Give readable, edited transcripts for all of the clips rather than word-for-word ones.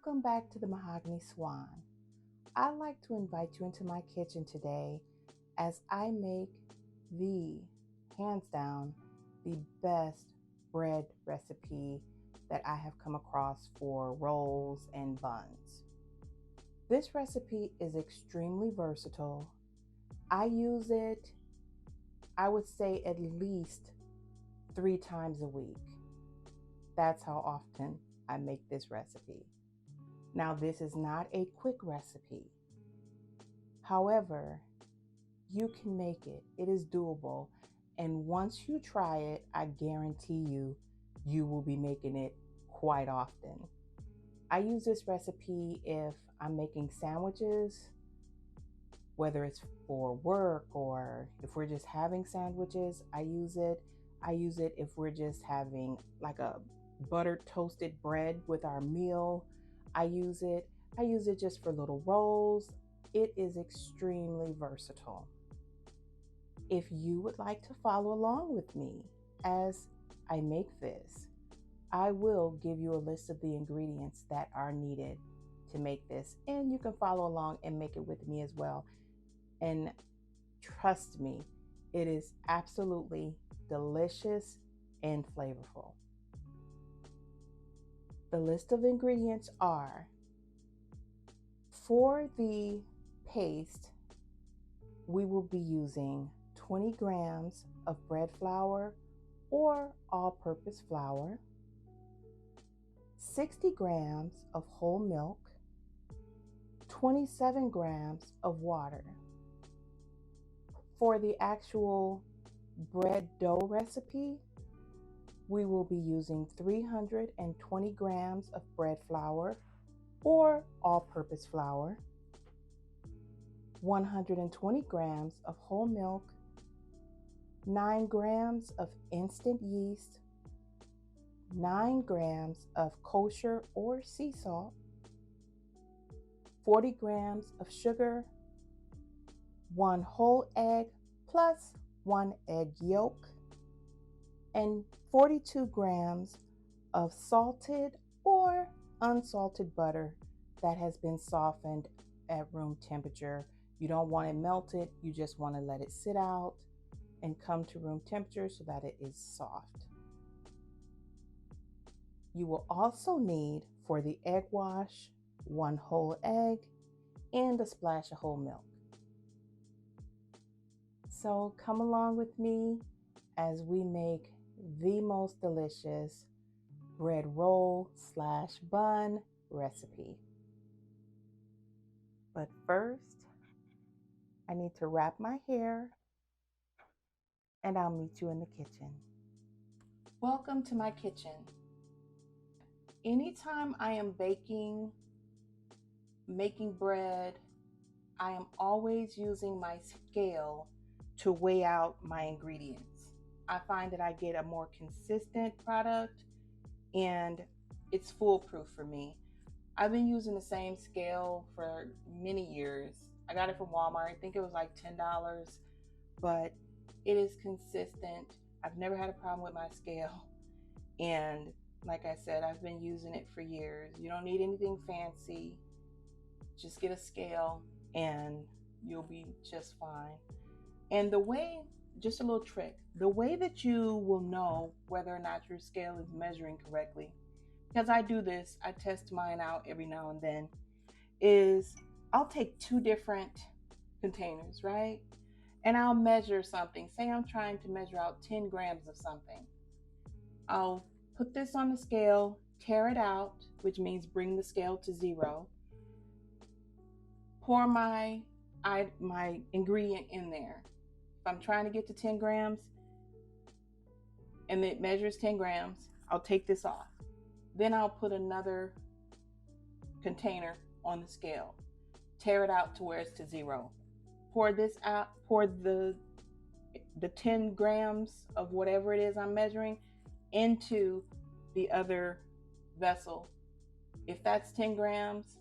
Welcome back to the Mahogany Swan. I'd like to invite you into my kitchen today as I make the, hands down, the best bread recipe that I have come across for rolls and buns. This recipe is extremely versatile. I use it, I would say, at least 3 times a week. That's how often I make this recipe. Now, this is not a quick recipe. However, you can make it. It is doable. And once you try it, I guarantee you, you will be making it quite often. I use this recipe if I'm making sandwiches, whether it's for work or if we're just having sandwiches, I use it. I use it if we're just having like a buttered toasted bread with our meal. I use it just for little rolls. It is extremely versatile. If you would like to follow along with me as I make this, I will give you a list of the ingredients that are needed to make this, and you can follow along and make it with me as well. And trust me, it is absolutely delicious and flavorful. The list of ingredients are, for the paste, we will be using 20 grams of bread flour or all-purpose flour, 60 grams of whole milk, 27 grams of water. For the actual bread dough recipe, we will be using 320 grams of bread flour or all-purpose flour, 120 grams of whole milk, 9 grams of instant yeast, 9 grams of kosher or sea salt, 40 grams of sugar, 1 whole egg plus 1 egg yolk, and 42 grams of salted or unsalted butter that has been softened at room temperature. You don't want it melted, you just want to let it sit out and come to room temperature so that it is soft. You will also need, for the egg wash, 1 whole egg and a splash of whole milk. So come along with me as we make the most delicious bread roll / bun recipe. But first, I need to wrap my hair and I'll meet you in the kitchen. Welcome to my kitchen. Anytime I am making bread, I am always using my scale to weigh out my ingredients. I find that I get a more consistent product and it's foolproof for me. I've been using the same scale for many years. I got it from Walmart. I think it was like $10, but it is consistent. I've never had a problem with my scale. And like I said, I've been using it for years. You don't need anything fancy. Just get a scale and you'll be just fine. And just a little trick, the way that you will know whether or not your scale is measuring correctly, because I do this, I test mine out every now and then, is I'll take 2 different containers, right? And I'll measure something. Say I'm trying to measure out 10 grams of something. I'll put this on the scale, tear it out, which means bring the scale to 0, pour my ingredient in there. If I'm trying to get to 10 grams and it measures 10 grams, I'll take this off. Then I'll put another container on the scale, tear it out to where it's to 0. Pour this out, pour the 10 grams of whatever it is I'm measuring into the other vessel. If that's 10 grams,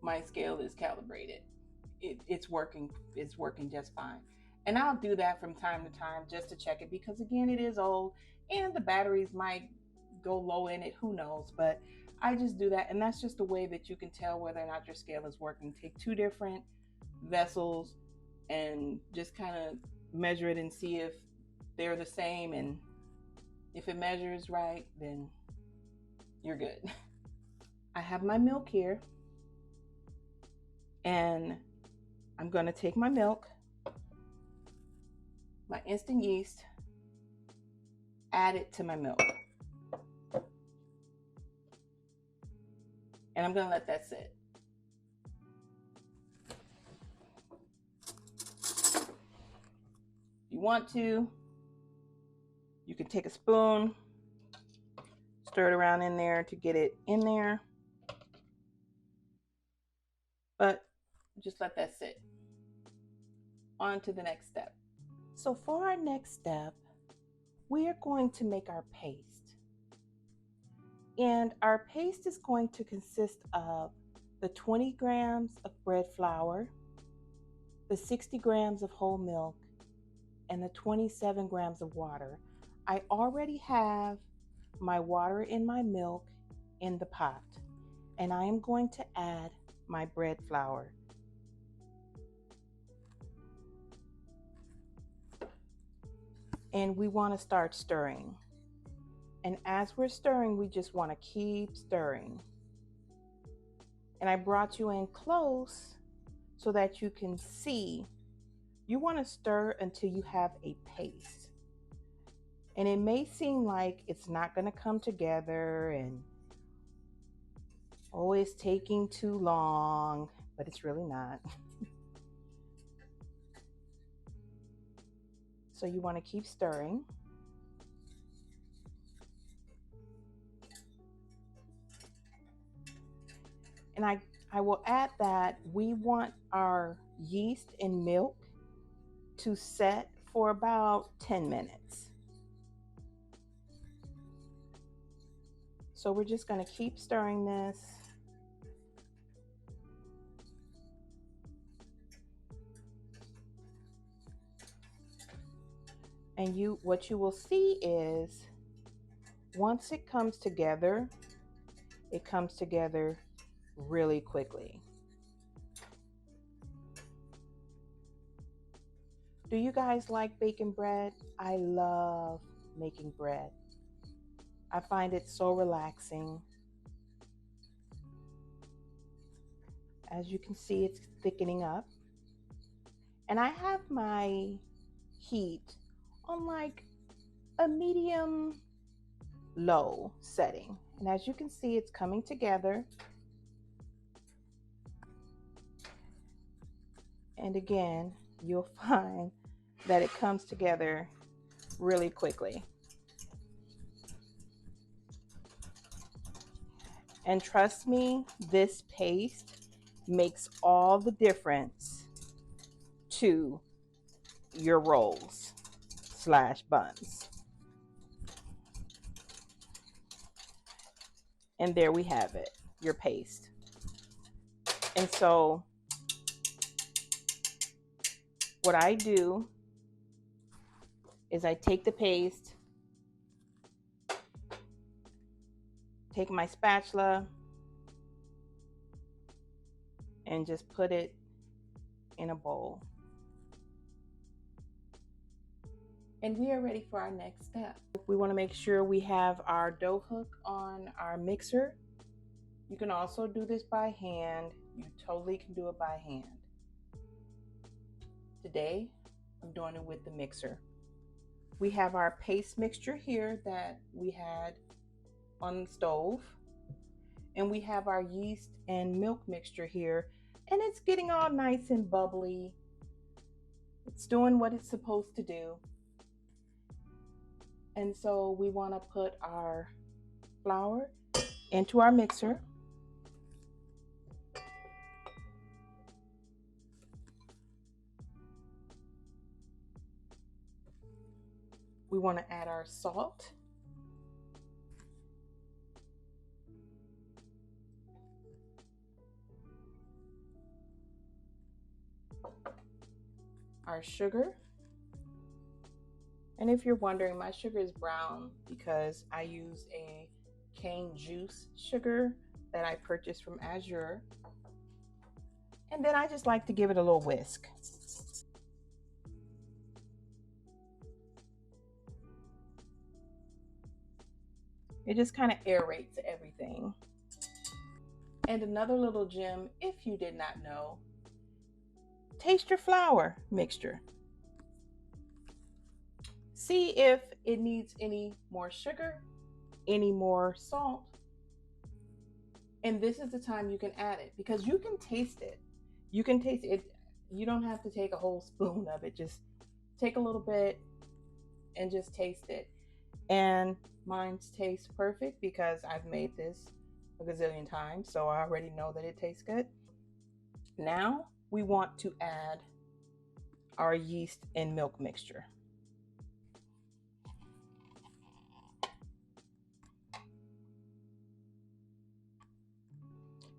my scale is calibrated. It's working just fine. And I'll do that from time to time just to check it, because again, it is old and the batteries might go low in it, who knows. But I just do that, and that's just a way that you can tell whether or not your scale is working. Take two different vessels and just kind of measure it and see if they're the same, and if it measures right, then you're good. I have my milk here, and I'm going to take my milk, my instant yeast, add it to my milk, and I'm going to let that sit. If you want to, you can take a spoon, stir it around in there to get it in there, but just let that sit. On to the next step. So for our next step, we are going to make our paste. And our paste is going to consist of the 20 grams of bread flour, the 60 grams of whole milk, and the 27 grams of water. I already have my water and my milk in the pot, and I am going to add my bread flour. And we want to start stirring. And as we're stirring, we just want to keep stirring. And I brought you in close so that you can see. You want to stir until you have a paste. And it may seem like it's not going to come together and oh, it's taking too long, but it's really not. So you want to keep stirring. And I will add that we want our yeast and milk to set for about 10 minutes. So we're just going to keep stirring this. And what you will see is once it comes together really quickly. Do you guys like baking bread? I love making bread. I find it so relaxing. As you can see, it's thickening up. And I have my heat on like a medium low setting. And as you can see, it's coming together. And again, you'll find that it comes together really quickly. And trust me, this paste makes all the difference to your rolls / buns. And there we have it, your paste. And so what I do is I take the paste, take my spatula, and just put it in a bowl. And we are ready for our next step. We want to make sure we have our dough hook on our mixer. You can also do this by hand. You totally can do it by hand. Today, I'm doing it with the mixer. We have our paste mixture here that we had on the stove. And we have our yeast and milk mixture here. And it's getting all nice and bubbly. It's doing what it's supposed to do. And so we want to put our flour into our mixer. We want to add our salt. Our sugar. And if you're wondering, my sugar is brown because I use a cane juice sugar that I purchased from Azure. And then I just like to give it a little whisk. It just kind of aerates everything. And another little gem, if you did not know, taste your flour mixture. See if it needs any more sugar, any more salt. And this is the time you can add it, because you can taste it. You can taste it. You don't have to take a whole spoon of it. Just take a little bit and just taste it. And mine tastes perfect because I've made this a gazillion times, so I already know that it tastes good. Now we want to add our yeast and milk mixture.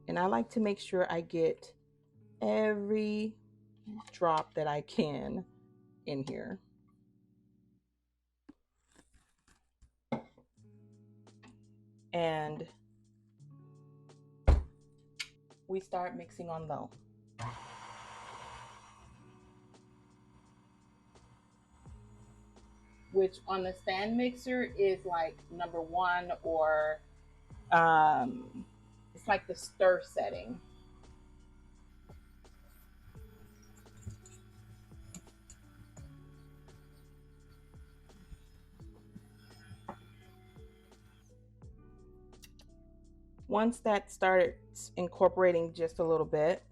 And I like to make sure I get every drop that I can in here. And we start mixing on low. Which on the stand mixer is like number 1, or it's like the stir setting. Once that starts incorporating just a little bit,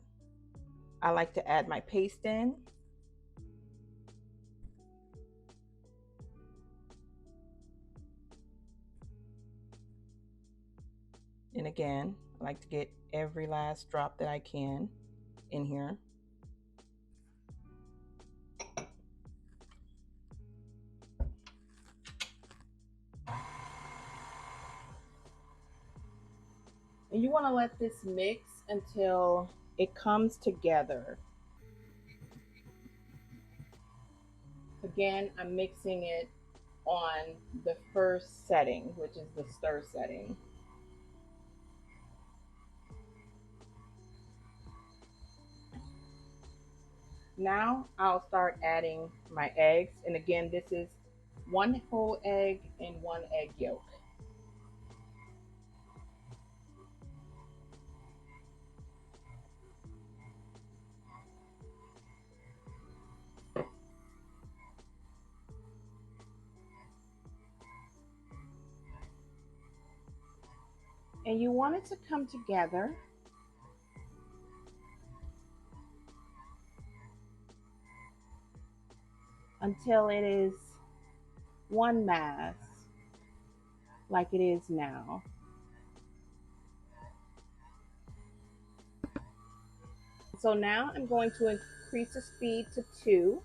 I like to add my paste in. And again, I like to get every last drop that I can in here. And you want to let this mix until it comes together. Again, I'm mixing it on the first setting, which is the stir setting. Now I'll start adding my eggs. And again, this is 1 whole egg and 1 egg yolk. And you want it to come together until it is one mass, like it is now. So now I'm going to increase the speed to 2.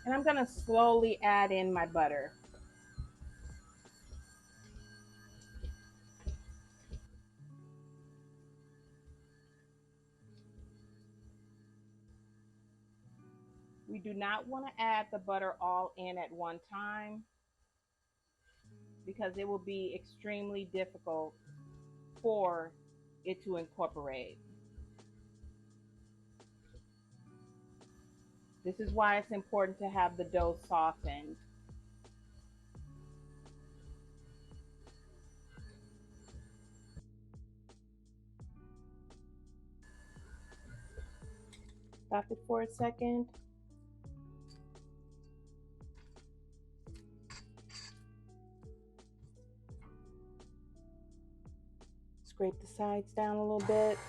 And I'm going to slowly add in my butter. We do not want to add the butter all in at one time, because it will be extremely difficult for it to incorporate. This is why it's important to have the dough softened. Stop it for a second. Scrape the sides down a little bit.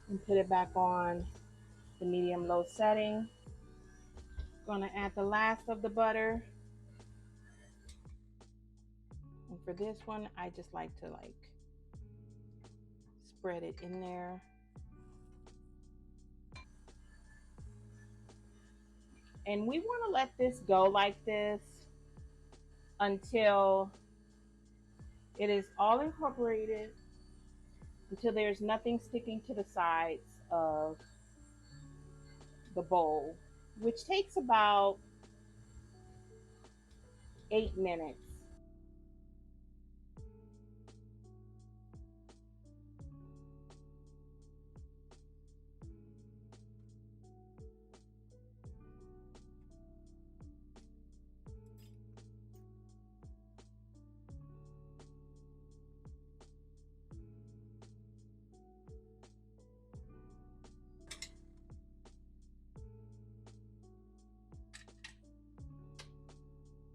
And put it back on the medium-low setting. Gonna add the last of the butter. And for this one, I just like to spread it in there. And we want to let this go like this until It is all incorporated until there's nothing sticking to the sides of the bowl, which takes about 8 minutes.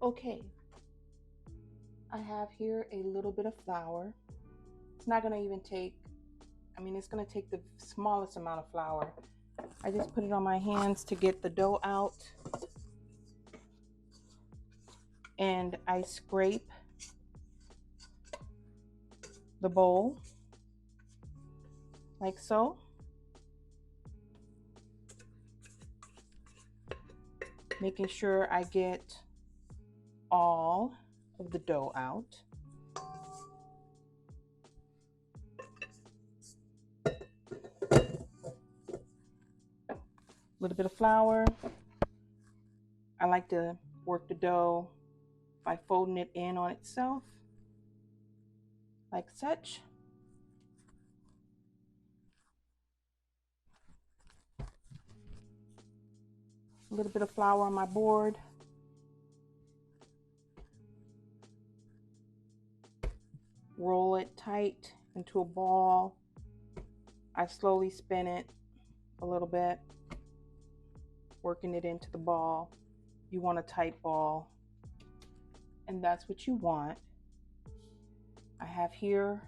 Okay, I have here a little bit of flour. It's not going to even take, it's going to take the smallest amount of flour. I just put it on my hands to get the dough out, and I scrape the bowl like so. Making sure I get all of the dough out. A little bit of flour. I like to work the dough by folding it in on itself, like such. A little bit of flour on my board. Roll it tight into a ball. I slowly spin it a little bit, working it into the ball. You want a tight ball, and that's what you want. I have here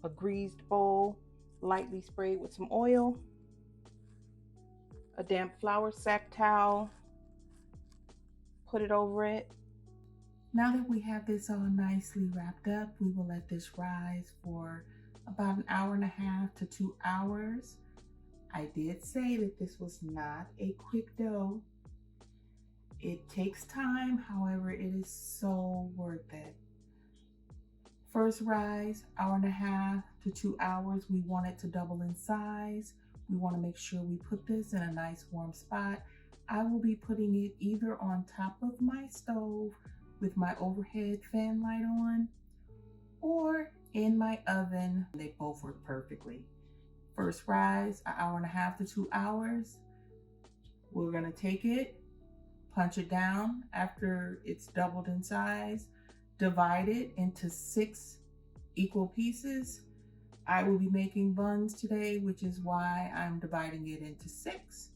a greased bowl, lightly sprayed with some oil, a damp flour sack towel, put it over it. Now that we have this all nicely wrapped up, we will let this rise for about an hour and a half to 2 hours. I did say that this was not a quick dough. It takes time, however, it is so worth it. First rise, hour and a half to 2 hours. We want it to double in size. We want to make sure we put this in a nice warm spot. I will be putting it either on top of my stove with my overhead fan light on, or in my oven. They both work perfectly. First rise, an hour and a half to 2 hours. We're gonna take it, punch it down after it's doubled in size, divide it into 6 equal pieces. I will be making buns today, which is why I'm dividing it into 6.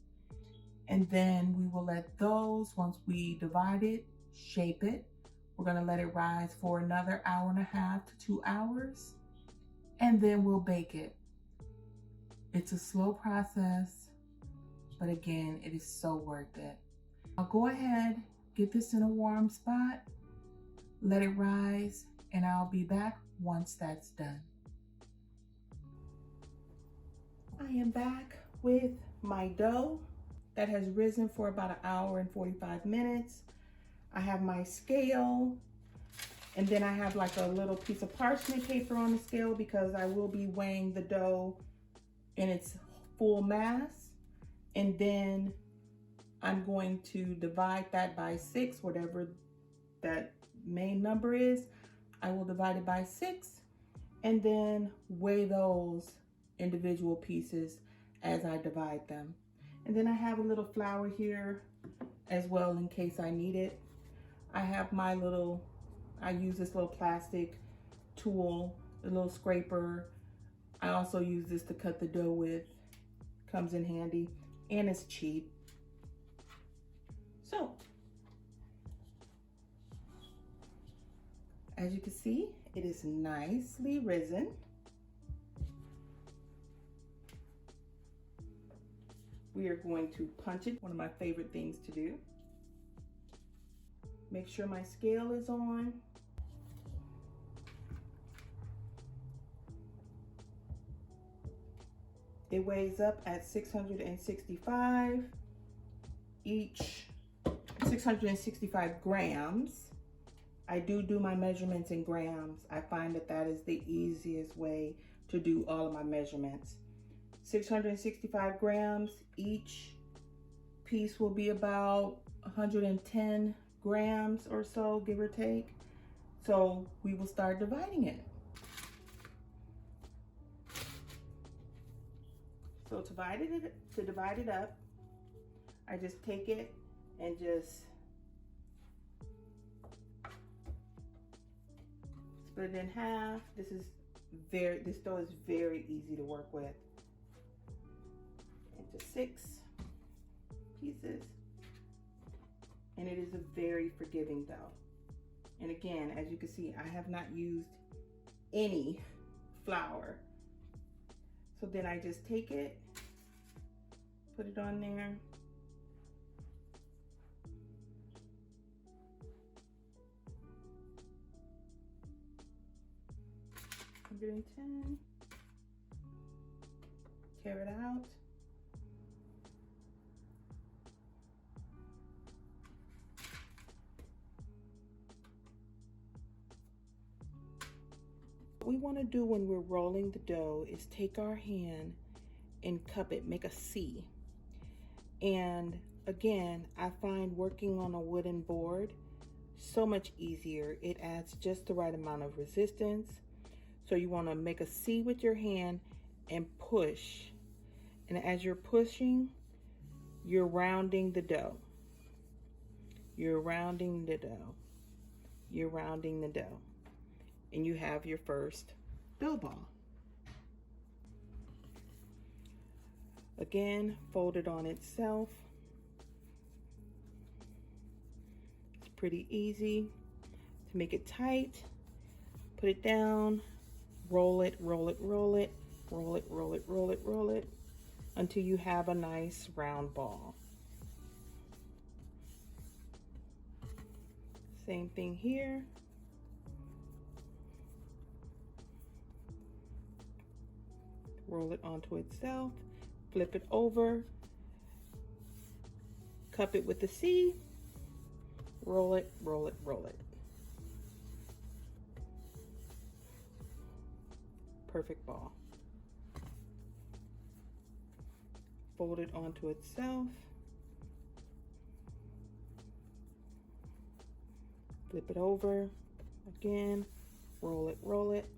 And then we will let those, once we divide it, shape it. We're gonna let it rise for another hour and a half to 2 hours, and then we'll bake it. It's a slow process, but again, it is so worth it. I'll go ahead, get this in a warm spot, let it rise, and I'll be back once that's done. I am back with my dough that has risen for about an hour and 45 minutes. I have my scale, and then I have like a little piece of parchment paper on the scale because I will be weighing the dough in its full mass. And then I'm going to divide that by 6, whatever that main number is. I will divide it by 6 and then weigh those individual pieces as I divide them. And then I have a little flour here as well in case I need it. I have my I use this little plastic tool, a little scraper. I also use this to cut the dough with. Comes in handy and it's cheap. So, as you can see, it is nicely risen. We are going to punch it, one of my favorite things to do. Make sure my scale is on. It weighs up at 665 each, 665 grams. I do my measurements in grams. I find that that is the easiest way to do all of my measurements. 665 grams. Each piece will be about 110 grams or so, give or take. So we will start dividing it. So to divide it up, I just take it and just split it in half. This dough is very easy to work with. Into 6 pieces. And it is a very forgiving dough. And again, as you can see, I have not used any flour. So then I just take it, put it on there. $110. Tear it out. What we want to do when we're rolling the dough is take our hand and cup it, make a C. And again, I find working on a wooden board so much easier. It adds just the right amount of resistance. So you want to make a C with your hand and push. And as you're pushing, you're rounding the dough. You're rounding the dough. You're rounding the dough. And you have your first dough ball. Again, fold it on itself. It's pretty easy. To make it tight, put it down, roll it, roll it, roll it, roll it, roll it, roll it, roll it, until you have a nice round ball. Same thing here. Roll it onto itself, flip it over, cup it with the C, roll it, roll it, roll it. Perfect ball. Fold it onto itself, flip it over, again, roll it, roll it.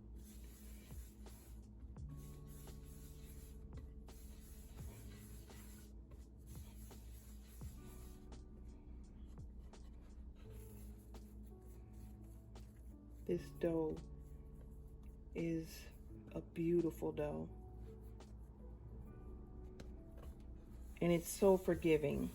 This dough is a beautiful dough. And it's so forgiving.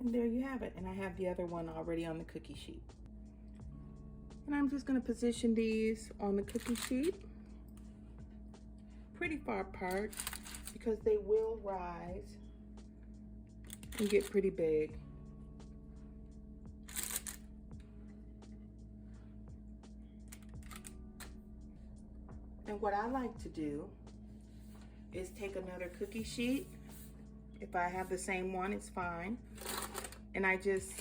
And there you have it. And I have the other one already on the cookie sheet. And I'm just going to position these on the cookie sheet pretty far apart because they will rise and get pretty big. And what I like to do is take another cookie sheet. If I have the same one, it's fine. And I just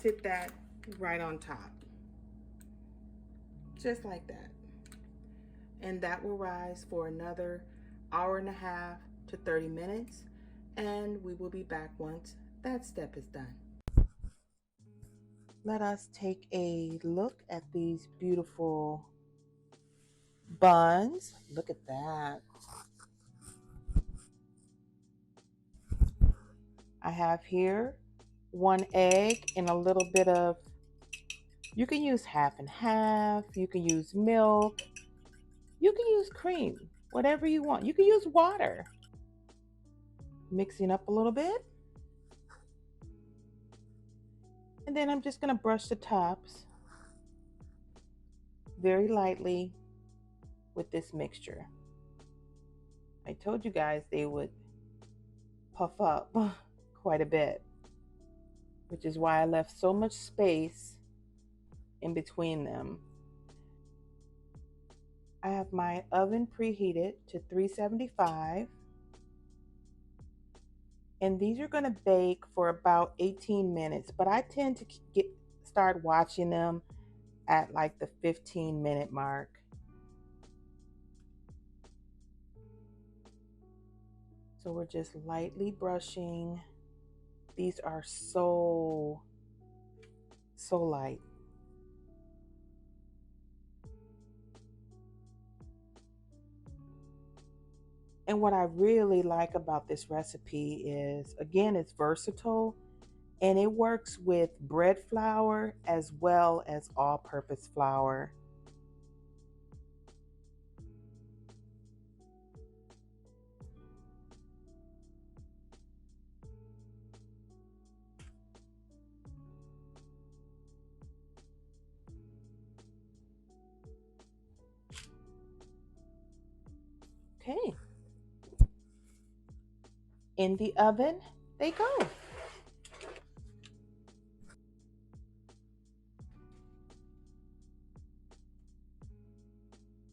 sit that right on top. Just like that. And that will rise for another hour and a half to 30 minutes. And we will be back once that step is done. Let us take a look at these beautiful buns. Look at that. I have here 1 egg and a little bit of, you can use half and half, you can use milk, you can use cream, whatever you want. You can use water. Mixing up a little bit. And then I'm just going to brush the tops very lightly with this mixture. I told you guys they would puff up quite a bit, which is why I left so much space in between them. I have my oven preheated to 375, and these are going to bake for about 18 minutes, but I tend to start watching them at like the 15-minute mark. So we're just lightly brushing. These are so light. And what I really like about this recipe is, again, it's versatile and it works with bread flour as well as all-purpose flour. Okay. In the oven they go.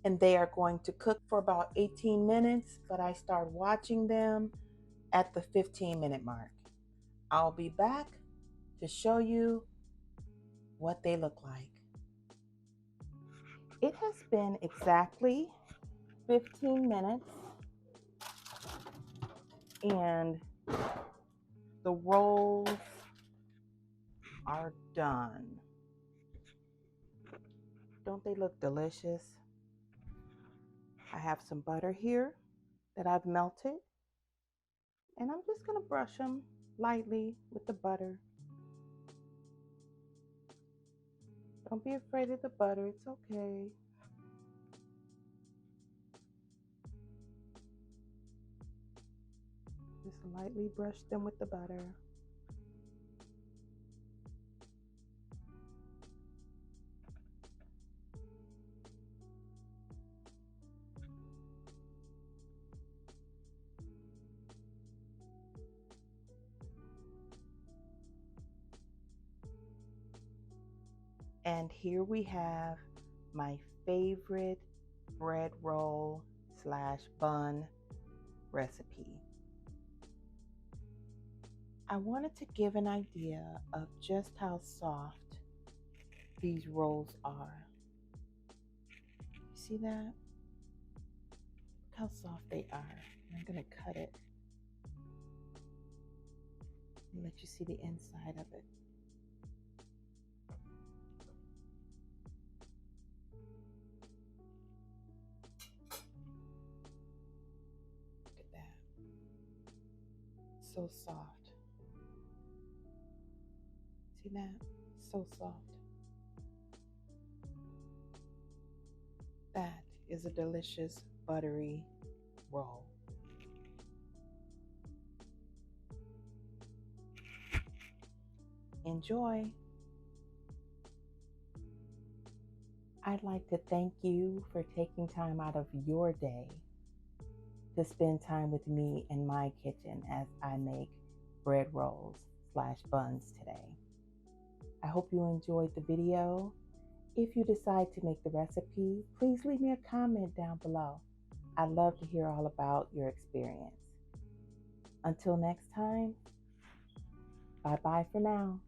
And they are going to cook for about 18 minutes, but I start watching them at the 15-minute mark. I'll be back to show you what they look like. It has been exactly 15 minutes and the rolls are done. Don't they look delicious? I have some butter here that I've melted, and I'm just going to brush them lightly with the butter. Don't be afraid of the butter, it's okay. Just lightly brush them with the butter. And here we have my favorite bread roll / bun recipe. I wanted to give an idea of just how soft these rolls are. See that? Look how soft they are. I'm going to cut it and let you see the inside of it. Look at that. So soft. See that? So soft. That is a delicious buttery roll. Enjoy. I'd like to thank you for taking time out of your day to spend time with me in my kitchen as I make bread rolls / buns today. I hope you enjoyed the video. If you decide to make the recipe, please leave me a comment down below. I'd love to hear all about your experience. Until next time, bye-bye for now.